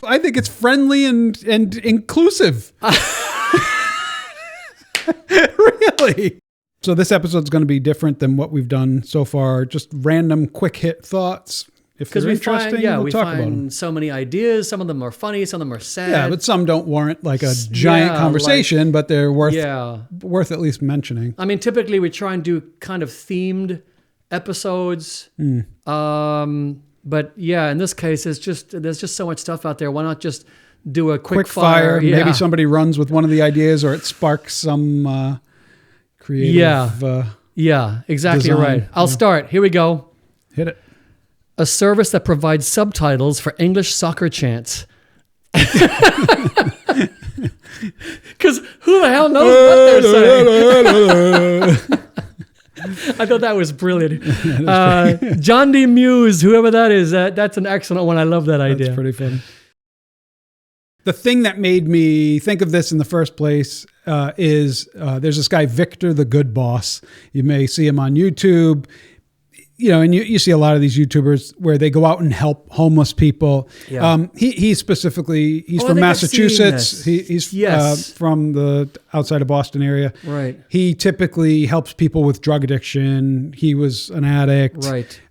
I think it's friendly and inclusive. Really. So this episode's going to be different than what we've done so far. Just random quick hit thoughts. If they're interesting, we'll talk about them. So many ideas. Some of them are funny. Some of them are sad. Yeah, but some don't warrant like a giant conversation, but they're worth at least mentioning. I mean, typically we try and do kind of themed episodes. But yeah, in this case, there's just so much stuff out there. Why not just do a quick fire? Yeah. Maybe somebody runs with one of the ideas, or it sparks some creative. Yeah, exactly design. right. I'll start. Here we go. Hit it. A service that provides subtitles for English soccer chants. Because who the hell knows what they're saying? I thought that was brilliant. John D. Muse, whoever that is, that's an excellent one. I love that idea. That's pretty funny. The thing that made me think of this in the first place is there's this guy, Victor the Good Boss. You may see him on YouTube. You know, and you see a lot of these YouTubers where they go out and help homeless people. Yeah. He's from Massachusetts. He's from the outside of Boston area. Right. He typically helps people with drug addiction. He was an addict. Right.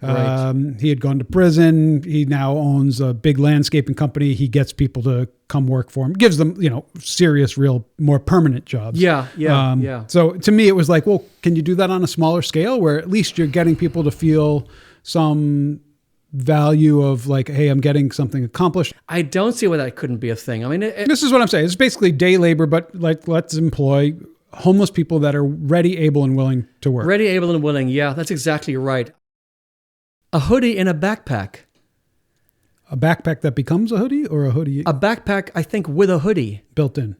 He had gone to prison. He now owns a big landscaping company. He gets people to come work for him, gives them, serious, real, more permanent jobs. Yeah. So to me, it was like, well, can you do that on a smaller scale where at least you're getting people to feel some value of like, hey, I'm getting something accomplished? I don't see why that couldn't be a thing. I mean, this is what I'm saying. It's basically day labor, but like, let's employ homeless people that are ready, able, and willing to work. Ready, able, and willing. Yeah, that's exactly right. A hoodie in a backpack. A backpack that becomes a hoodie, or a hoodie? A backpack, I think, with a hoodie. Built in.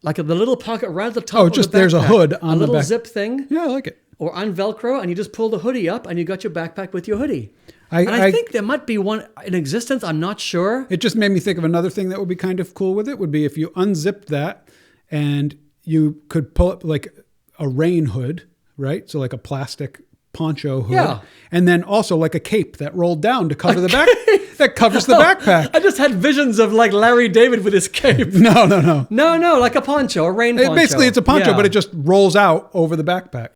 Like the little pocket right at the top of the backpack. There's a hood on the back. A little zip thing. Yeah, I like it. Or on Velcro, and you just pull the hoodie up, and you got your backpack with your hoodie. I think there might be one in existence. I'm not sure. It just made me think of another thing that would be kind of cool with it, would be if you unzipped that, and you could pull up like a rain hood, right? So like a plastic poncho hood. Yeah. And then also like a cape that rolled down to cover the back. That covers the backpack. I just had visions of like Larry David with his cape. No, like a poncho, a rain poncho. Basically, it's a poncho, but it just rolls out over the backpack.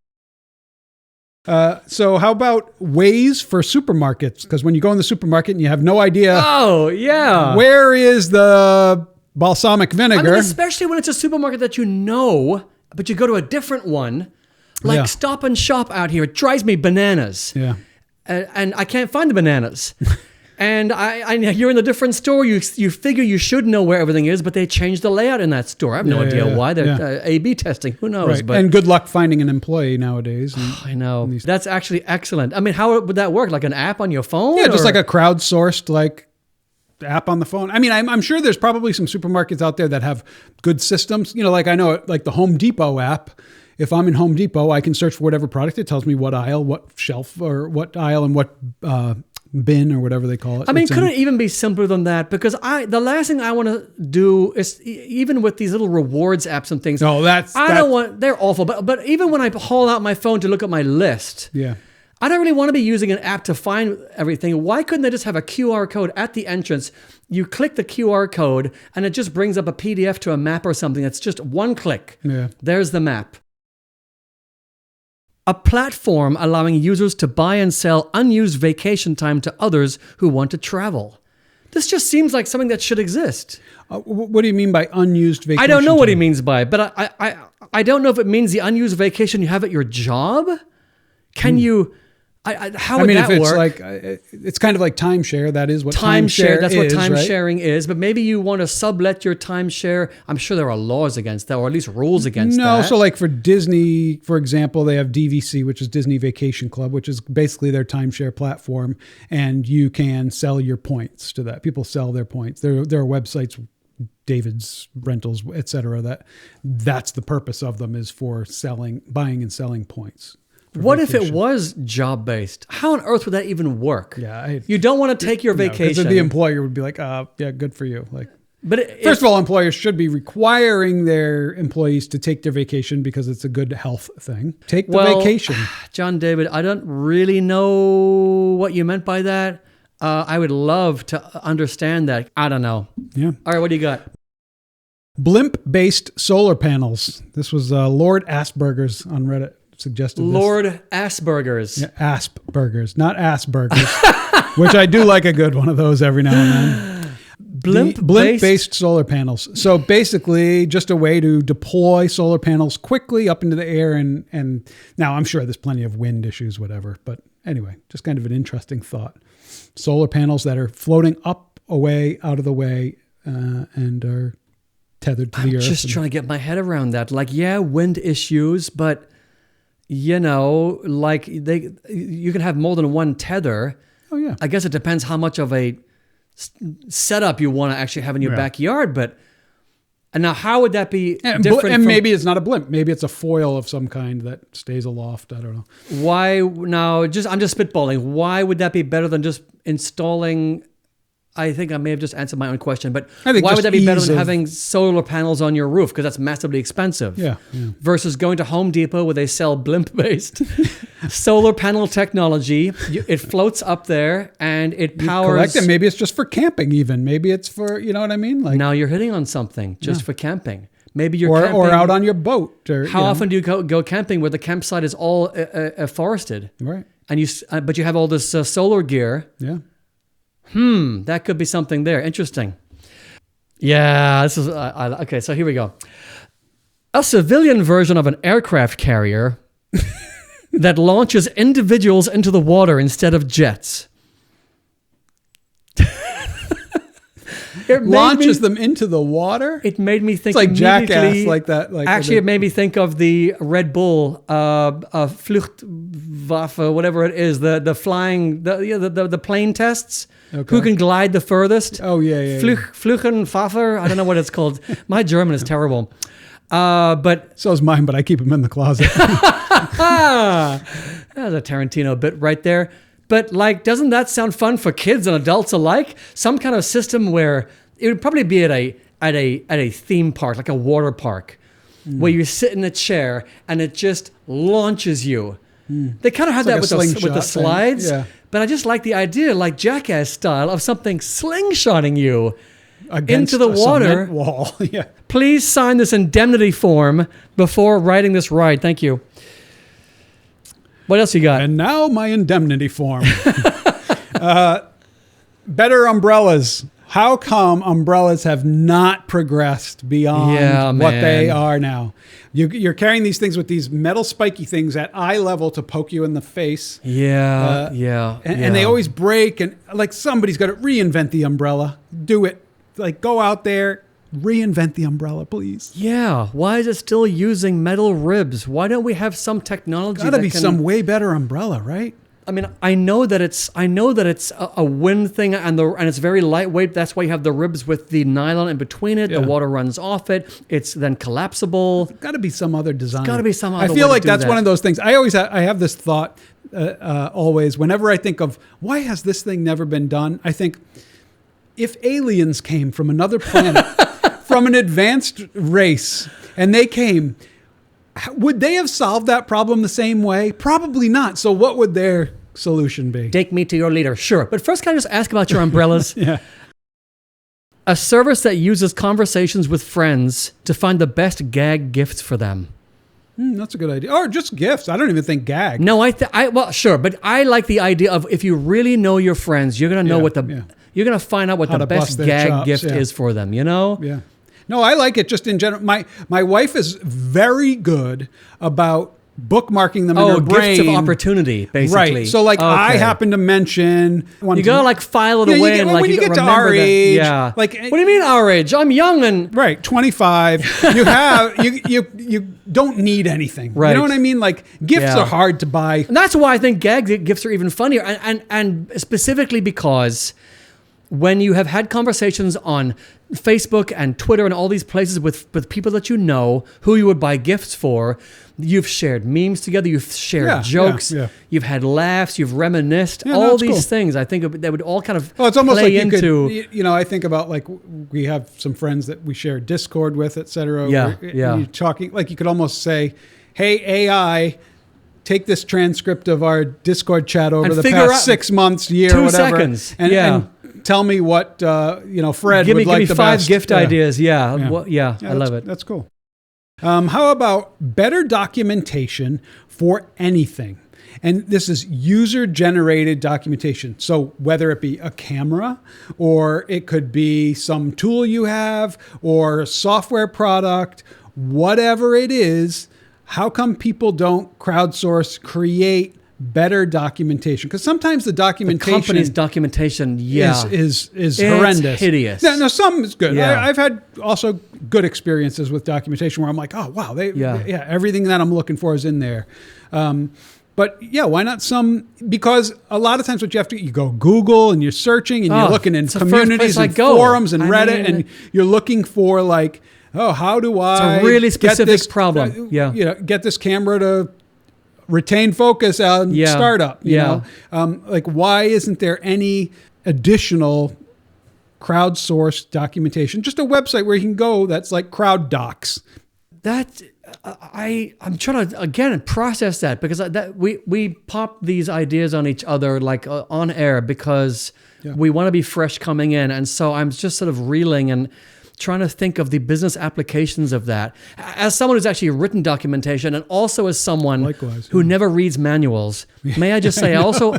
So how about Waze for supermarkets? Because when you go in the supermarket and you have no idea. Oh, yeah. Where is the balsamic vinegar? I mean, especially when it's a supermarket that you know, but you go to a different one. Like Stop and Shop out here. It drives me bananas. Yeah. And I can't find the bananas. And you're in a different store. You figure you should know where everything is, but they changed the layout in that store. I have no idea why. They're A/B testing. Who knows? Right. But, and good luck finding an employee nowadays. I know. That's actually excellent. I mean, how would that work? Like an app on your phone? Yeah, just like a crowdsourced like app on the phone. I mean, I'm sure there's probably some supermarkets out there that have good systems. Like I know like the Home Depot app. If I'm in Home Depot, I can search for whatever product. It tells me what aisle, what shelf, or what aisle and what bin or whatever they call it. I mean, couldn't it even be simpler than that? Because the last thing I want to do is, even with these little rewards apps and things. No, they're awful. But even when I haul out my phone to look at my list, I don't really want to be using an app to find everything. Why couldn't they just have a QR code at the entrance? You click the QR code and it just brings up a PDF to a map or something. It's just one click. Yeah. There's the map. A platform allowing users to buy and sell unused vacation time to others who want to travel. This just seems like something that should exist. What do you mean by unused vacation? I don't know what he means by it, but I don't know if it means the unused vacation you have at your job. Can you? How would that work? It's kind of like timeshare. That is what timeshare. That's what time sharing is. But maybe you want to sublet your timeshare. I'm sure there are laws against that, or at least rules against that. No, so like for Disney, for example, they have DVC, which is Disney Vacation Club, which is basically their timeshare platform, and you can sell your points to that. People sell their points. There are websites, David's Rentals, etc. That's the purpose of them, is for buying and selling points. What if it was job-based? How on earth would that even work? Yeah, you don't want to take your vacation. The employer would be like, yeah, good for you. Like, but first of all, employers should be requiring their employees to take their vacation because it's a good health thing. Take the vacation. John David, I don't really know what you meant by that. I would love to understand that. I don't know. Yeah. All right, what do you got? Blimp-based solar panels. This was Lord Asperger's on Reddit suggested this. Lord Asperger's. Yeah, Asperger's, not Asperger's, which I do like a good one of those every now and then. Blimp-based solar panels. So basically just a way to deploy solar panels quickly up into the air. And now I'm sure there's plenty of wind issues, whatever. But anyway, just kind of an interesting thought. Solar panels that are floating up, away, out of the way, and are tethered to the earth. I'm just trying to get my head around that. Like, yeah, wind issues, but you know, like you can have more than one tether. Oh yeah. I guess it depends how much of a setup you want to actually have in your backyard. But and now, how would that be different? And maybe it's not a blimp. Maybe it's a foil of some kind that stays aloft. I don't know. Why now? I'm just spitballing. Why would that be better than just installing? I think I may have just answered my own question, but why would that be better than having solar panels on your roof? Because that's massively expensive. Yeah. Versus going to Home Depot where they sell blimp-based solar panel technology. It floats up there and it powers. Correct. And maybe it's just for camping even. Maybe it's for, you know what I mean? Like now you're hitting on something just for camping. Maybe you're camping. Or out on your boat. Or, how often do you go camping where the campsite is all forested? Right. And but you have all this solar gear. Yeah. That could be something there. Interesting. Yeah, this is okay. So here we go. A civilian version of an aircraft carrier that launches individuals into the water instead of jets. It launches them into the water. It made me think. It's like Jackass, like that. Like actually, it made me think of the Red Bull Fluchtwaffe, whatever it is, the flying, the plane tests. Okay. Who can glide the furthest? Oh yeah. Fluchenwaffe. I don't know what it's called. My German is terrible. But so is mine. But I keep them in the closet. That's a Tarantino bit right there. But like, doesn't that sound fun for kids and adults alike? Some kind of system where it would probably be at a theme park, like a water park, where you sit in a chair and it just launches you. They kind of had that with the slides, but I just like the idea, like Jackass style, of something slingshotting you into the water. Wall. Yeah. Please sign this indemnity form before riding this ride. Thank you. What else you got? And now my indemnity form. Better umbrellas. How come umbrellas have not progressed beyond what they are now? You're carrying these things with these metal spiky things at eye level to poke you in the face. And they always break. And like somebody's got to reinvent the umbrella. Do it. Like go out there. Reinvent the umbrella, please. Yeah. Why is it still using metal ribs? Why don't we have some technology? Gotta be some way better umbrella, right? I mean, I know that it's a wind thing and it's very lightweight. That's why you have the ribs with the nylon in between it. Yeah. The water runs off it. It's then collapsible. There's got to be some other design. Got to be some other. I feel like that's one of those things. I have this thought always whenever I think of why has this thing never been done. I think if aliens came from another planet. From an advanced race, and they came, would they have solved that problem the same way? Probably not. So what would their solution be? Take me to your leader. Sure. But first, can I just ask about your umbrellas? Yeah. A service that uses conversations with friends to find the best gag gifts for them. That's a good idea. Or just gifts. I don't even think gag. No, well, sure. But I like the idea of if you really know your friends, you're going to know you're going to find out what the best gag gift is for them, you know? Yeah. No, I like it just in general. My wife is very good about bookmarking them in her brain. Gifts of opportunity, basically. Right. So I happen to mention you gotta like file it away and like when you get to our age. Yeah. Like what do you mean our age? I'm young and 25. You have you don't need anything. Right. You know what I mean? Like gifts are hard to buy. And that's why I think gag gifts are even funnier. And specifically because when you have had conversations on Facebook and Twitter and all these places with people that you know who you would buy gifts for, you've shared memes together, you've shared jokes, you've had laughs, you've reminisced, all these things. I think they would all kind of it's almost play like I think about like we have some friends that we share Discord with, etc. You're talking like you could almost say, "Hey AI, take this transcript of our Discord chat over And the figure past out 6 months, year, 2 whatever, seconds. and tell me what Fred Give would like me the 5 best. gift ideas. Yeah. Yeah. Well, I love it. That's cool. How about better documentation for anything? And this is user-generated documentation. So whether it be a camera, or it could be some tool you have, or a software product, whatever it is, how come people don't crowdsource, create better documentation? Because sometimes the documentation, The company's documentation, is It's horrendous. hideous. Yeah, no, some is good. Yeah. I've had also good experiences with documentation where I'm like, oh wow, everything that I'm looking for is in there. But yeah, why not some? Because a lot of times what you go Google and you're searching and you're looking in it's the first place communities I and go. forums and I Reddit, mean, and you're looking for like, oh, how do I It's a really get specific this problem. get this camera to retain focus on startup. You know, like why isn't there any additional crowdsourced documentation? Just a website where you can go that's like Crowd Docs. That I'm trying to again process that, because we pop these ideas on each other like on air because we want to be fresh coming in, and so I'm just sort of reeling and trying to think of the business applications of that. As someone who's actually written documentation, and also as someone who never reads manuals, may I just say, I also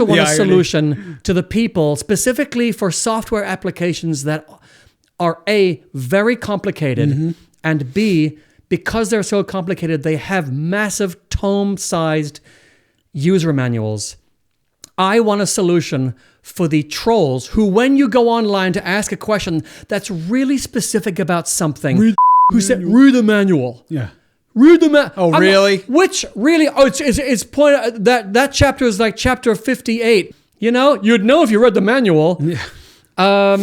want a solution to the people, specifically for software applications that are A, very complicated, and B, because they're so complicated, they have massive tome-sized user manuals. I want a solution for the trolls who, when you go online to ask a question that's really specific about something, said, read the manual. Yeah. Read the manual. Oh, really? Which really, it's point, that chapter is like chapter 58. You know, you'd know if you read the manual. Yeah.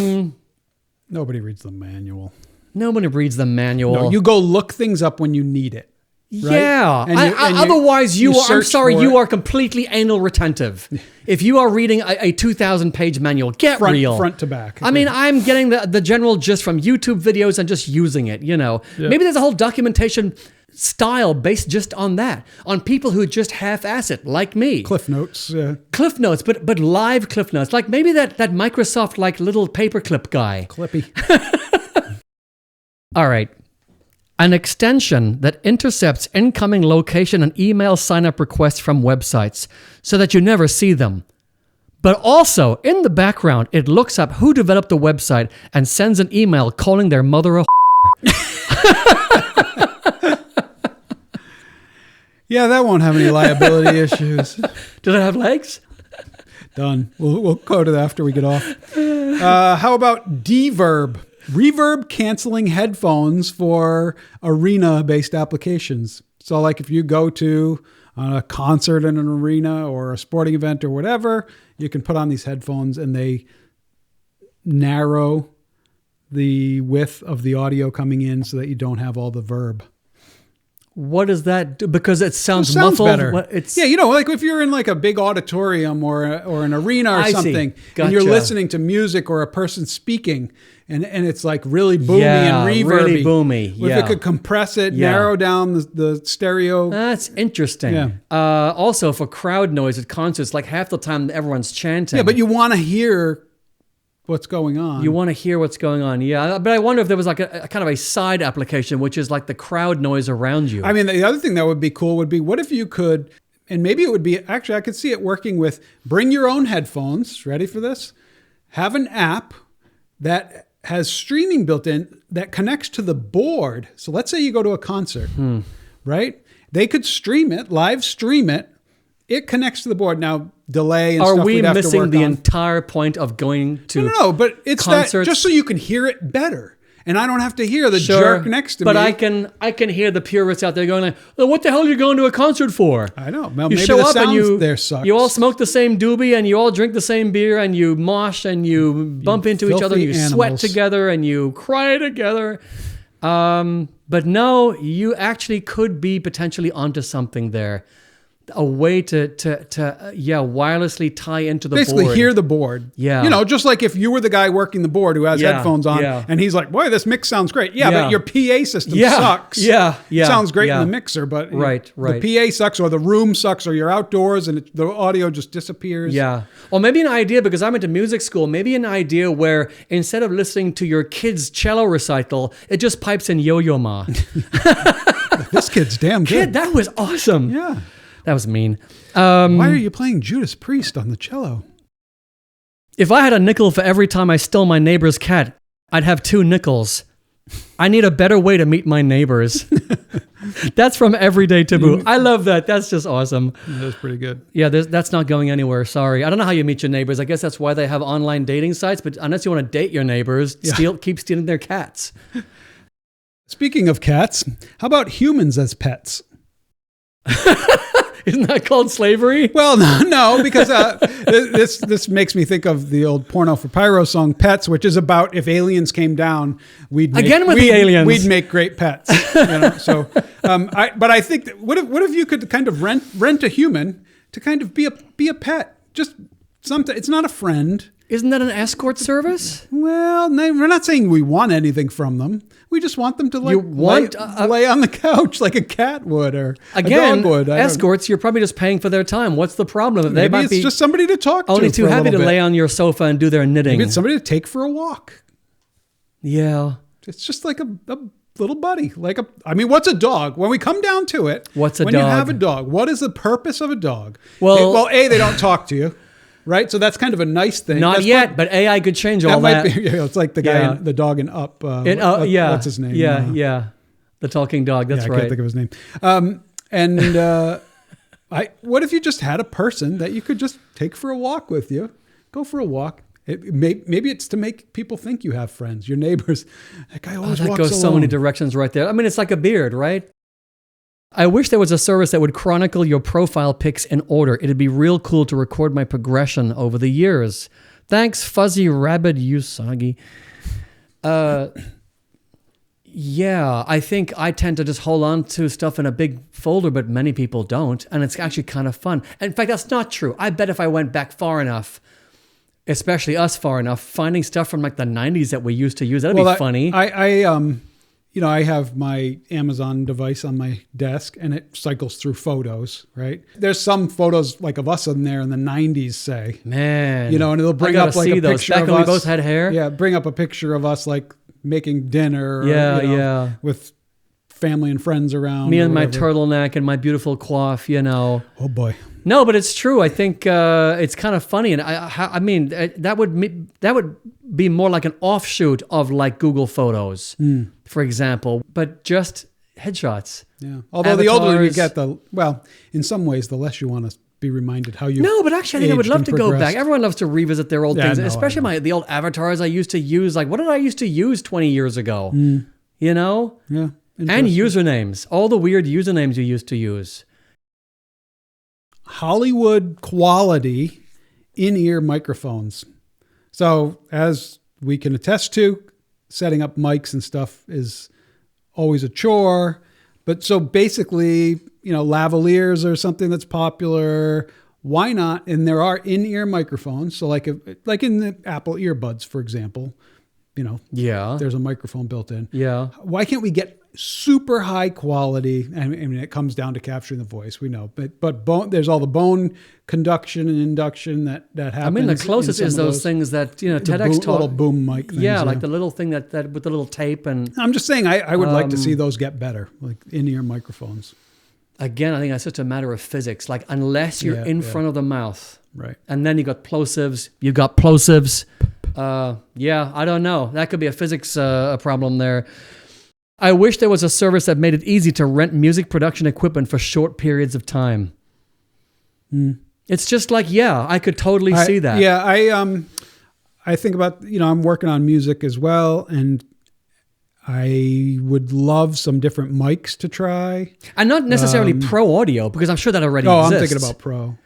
Nobody reads the manual. Nobody reads the manual. No, you go look things up when you need it. Right? Yeah. Otherwise, you are completely anal retentive. If you are reading a 2,000-page manual, get real. Front to back. I mean, I'm getting the general gist from YouTube videos and just using it, you know. Yeah. Maybe there's a whole documentation style based just on that, on people who just half-ass it, like me. Cliff notes. Cliff notes, but live Cliff notes. Like maybe that Microsoft like little paperclip guy. Clippy. All right. An extension that intercepts incoming location and email sign-up requests from websites so that you never see them. But also, in the background, it looks up who developed the website and sends an email calling their mother a Yeah, that won't have any liability issues. Did it have legs? Done. We'll code it after we get off. How about De-verb? Reverb canceling headphones for arena-based applications. So like if you go to a concert in an arena or a sporting event or whatever, you can put on these headphones and they narrow the width of the audio coming in so that you don't have all the verb. What does that do? Because it sounds muffled. Better. Yeah, you know, like if you're in like a big auditorium or an arena or something, and you're listening to music or a person speaking, and it's like really boomy and reverby. Really boomy. If it could compress it, narrow down the stereo. That's interesting. Yeah. Also for crowd noise at concerts, like half the time everyone's chanting. Yeah, but you want to hear what's going on. You want to hear what's going on, yeah. But I wonder if there was like a kind of a side application, which is like the crowd noise around you. I mean, the other thing that would be cool would be, what if you could, and maybe it would be, actually, I could see it working with, bring your own headphones, ready for this? Have an app that has streaming built in that connects to the board. So let's say you go to a concert, right? They could stream it, live stream it. It connects to the board. Now, delay and stuff. Are we missing the entire point of going to No, but it's concerts? That just so you can hear it better. And I don't have to hear the jerk next to me. But I can hear the purists out there going like, well, what the hell are you going to a concert for? I know. Well, you maybe show the up sound and you, there sucks. You all smoke the same doobie and you all drink the same beer and you mosh and you bump into each other and you sweat together and you cry together. But no, you actually could be potentially onto something there. a way to wirelessly tie into the basically board. hear the board. Yeah. You know, just like if you were the guy working the board who has headphones on and he's like, boy, this mix sounds great. Yeah, but your PA system sucks. Yeah. It sounds great in the mixer, but right. the PA sucks, or the room sucks, or you're outdoors and the audio just disappears. Yeah. Or maybe an idea, because I went to music school, maybe an idea where instead of listening to your kid's cello recital, it just pipes in Yo-Yo Ma. This kid's damn good. Kid, that was awesome. Yeah. That was mean. Why are you playing Judas Priest on the cello? If I had a nickel for every time I stole my neighbor's cat, I'd have 2 nickels. I need a better way to meet my neighbors. That's from Everyday Taboo. I love that. That's just awesome. That's pretty good. Yeah, that's not going anywhere. Sorry. I don't know how you meet your neighbors. I guess that's why they have online dating sites. But unless you want to date your neighbors, keep stealing their cats. Speaking of cats, how about humans as pets? Isn't that called slavery? Well, no, because this makes me think of the old Porno for Pyro song "Pets," which is about if aliens came down, we'd make great pets. You know? So, but I think that what if you could kind of rent a human to kind of be a pet? Just something. It's not a friend. Isn't that an escort service? Well, no, we're not saying we want anything from them. We just want them to lay on the couch like a cat would or a dog would. Escorts, you're probably just paying for their time. What's the problem? Maybe it's just somebody to talk to. Only too happy to lay on your sofa and do their knitting. Maybe it's somebody to take for a walk. Yeah. It's just like a little buddy. What's a dog? When we come down to it, when dog? you have a dog, what is the purpose of a dog? Well, they don't talk to you. Right, so that's kind of a nice thing. Not yet, but AI could change all that. It's like the guy, the dog in Up. What's his name? Yeah, the talking dog. That's right. I can't think of his name. What if you just had a person that you could just take for a walk with you? Go for a walk. Maybe it's to make people think you have friends, your neighbors. That guy always walks alone. That goes so many directions right there. I mean, it's like a beard, right? I wish there was a service that would chronicle your profile pics in order. It'd be real cool to record my progression over the years. Thanks, Fuzzy Rabbit Usagi. Yeah, I think I tend to just hold on to stuff in a big folder, but many people don't. And it's actually kind of fun. In fact, that's not true. I bet if I went back far enough, especially us far enough, finding stuff from like the 90s that we used to use, that'd be funny. I have my Amazon device on my desk and it cycles through photos, right? There's some photos like of us in there in the 90s, say. Man. And it'll bring up like a picture of us. We both had hair? Yeah, bring up a picture of us like making dinner. With family and friends around. Me and my turtleneck and my beautiful coif, Oh boy. No, but it's true. I think it's kind of funny, and I mean that would be more like an offshoot of like Google Photos, for example, but just headshots. Yeah. Although avatars, the older you get, in some ways, the less you want to be reminded how you. No, but actually, I think I would love to go back. Everyone loves to revisit their old things, especially the old avatars I used to use. Like, what did I used to use 20 years ago? You know? Yeah. And usernames, all the weird usernames you used to use. Hollywood quality in-ear microphones. So as we can attest to, setting up mics and stuff is always a chore. But so basically, lavaliers are something that's popular. Why not? And there are in-ear microphones. So like in the Apple earbuds, for example, there's a microphone built in. Yeah. Why can't we get super high quality? I mean, it comes down to capturing the voice, we know, but there's all the bone conduction and induction that happens. I mean, the closest is those things that TEDx taught. Little boom mic things. Yeah, like the little thing that with the little tape and. I'm just saying, I would like to see those get better, like in-ear microphones. Again, I think that's just a matter of physics. Like unless you're in front of the mouth, right, and then you got plosives. I don't know. That could be a physics problem there. I wish there was a service that made it easy to rent music production equipment for short periods of time. It's just like, I could totally see that. Yeah, I think about, I'm working on music as well, and I would love some different mics to try. And not necessarily pro audio, because I'm sure that already exists. I'm thinking about pro.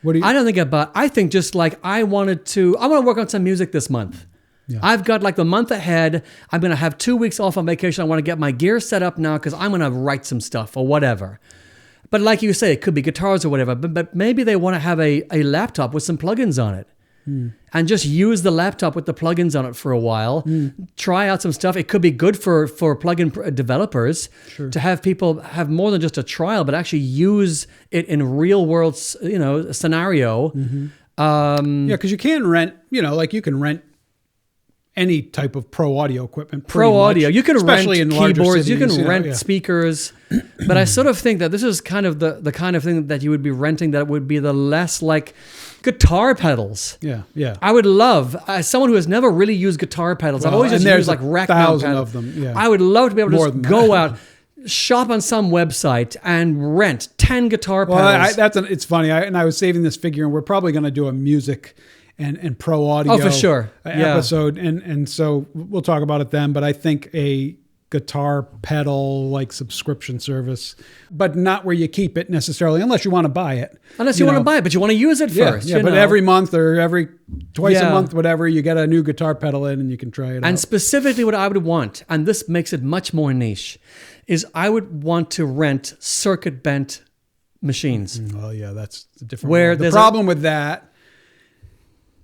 I think just like I want to work on some music this month. Yeah. I've got like the month ahead. I'm going to have 2 weeks off on vacation. I want to get my gear set up now because I'm going to write some stuff or whatever. But like you say, it could be guitars or whatever. But maybe they want to have a laptop with some plugins on it. And just use the laptop with the plugins on it for a while. Try out some stuff. It could be good for plugin developers to have people have more than just a trial, but actually use it in real world, scenario. Yeah, because you can rent, like you can rent any type of pro audio equipment. Pro audio. You can especially rent in larger keyboards. cities, You can rent speakers. But I sort of think that this is kind of the kind of thing that you would be renting that would be the less like guitar pedals. Yeah. I would love, as someone who has never really used guitar pedals, I've always just used like rack mount pedals. Of them. Yeah. I would love to be able to just go out, shop on some website and rent 10 guitar pedals. It's funny. I was saving this figure, and we're probably going to do a music and pro audio for sure. episode. And so we'll talk about it then. But I think a guitar pedal like subscription service, but not where you keep it necessarily, unless you want to buy it. Unless you want to buy it, but you want to use it first. Yeah, but every month or twice a month, whatever, you get a new guitar pedal in and you can try it out. And specifically what I would want, and this makes it much more niche, is I would want to rent circuit bent machines. Well, yeah, that's a different one. The problem with that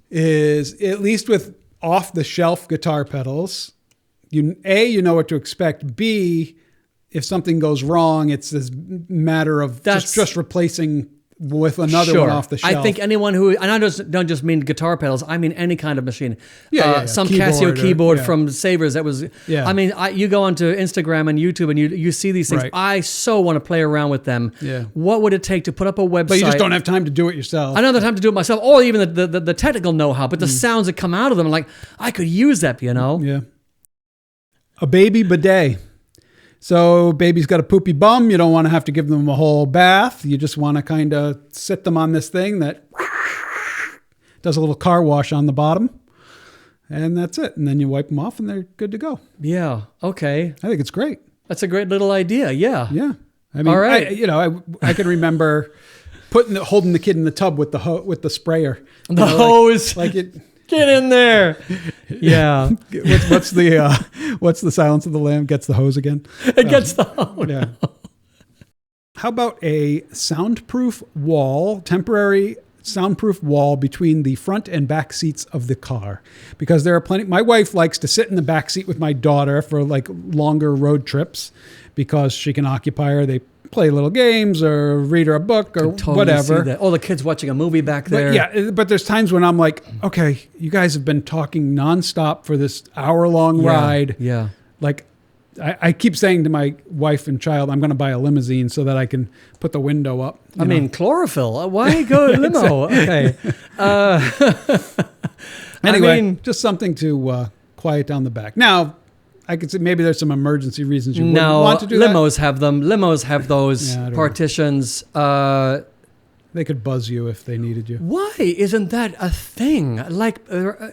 is, at least with off-the-shelf guitar pedals, you know what to expect. B, if something goes wrong, it's this matter of just replacing with another one off the shelf. I think anyone who, and I don't just mean guitar pedals, I mean any kind of machine. Some keyboard Casio keyboard from Savers that was, Yeah. I mean, you go onto Instagram and YouTube and you see these things. Right. I so want to play around with them. Yeah. What would it take to put up a website? But you just don't have time to do it yourself. I don't have time to do it myself, or even the technical know-how, but the sounds that come out of them, like, I could use that, Yeah. A baby bidet. So baby's got a poopy bum. You don't want to have to give them a whole bath. You just want to kind of sit them on this thing that does a little car wash on the bottom. And that's it. And then you wipe them off and they're good to go. Yeah. Okay. I think it's great. That's a great little idea. Yeah. Yeah. I mean, all right. I can remember holding the kid in the tub with the sprayer. The hose. Like it. Get in there. Yeah. What's the Silence of the Lamb? Gets the hose again. It gets the hose. Yeah. How about a soundproof wall, temporary soundproof wall between the front and back seats of the car? Because there are plenty. My wife likes to sit in the back seat with my daughter for like longer road trips because she can occupy her. They play little games or read her a book or whatever. Oh, the kid's watching a movie back there. But there's times when I'm like, okay, you guys have been talking nonstop for this hour-long ride. Yeah. Like, I keep saying to my wife and child, I'm going to buy a limousine so that I can put the window up. I mean, chlorophyll. Why go limo? Okay. Anyway, just something to quiet down the back. Now, I could say maybe there's some emergency reasons you wouldn't want to do that. Limos have them. Limos have those partitions. They could buzz you if they needed you. Why isn't that a thing? Like,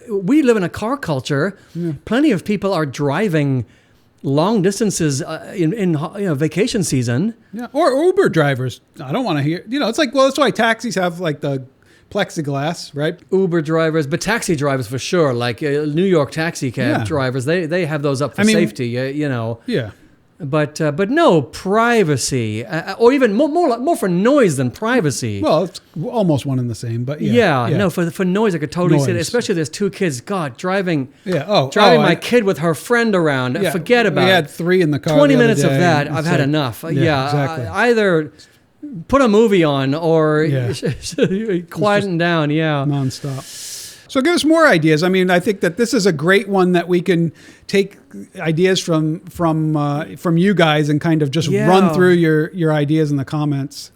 we live in a car culture. Yeah. Plenty of people are driving long distances in vacation season. Yeah, or Uber drivers. I don't want to hear. It's like, well, that's why taxis have like the plexiglass, right? Uber drivers, but taxi drivers for sure. Like New York taxi cab drivers, they have those up for safety. Yeah. But no privacy, or even more for noise than privacy. Well, it's almost one and the same, but no, for noise I could totally see it. Especially if there's two kids. God, driving my kid with her friend around. Yeah, forget about it. We had 3 in the car. 20 minutes of that, I've had enough. Exactly. Either put a movie on or quieten down. Yeah, nonstop. So give us more ideas. I mean, I think that this is a great one that we can take ideas from you guys and kind of just run through your ideas in the comments.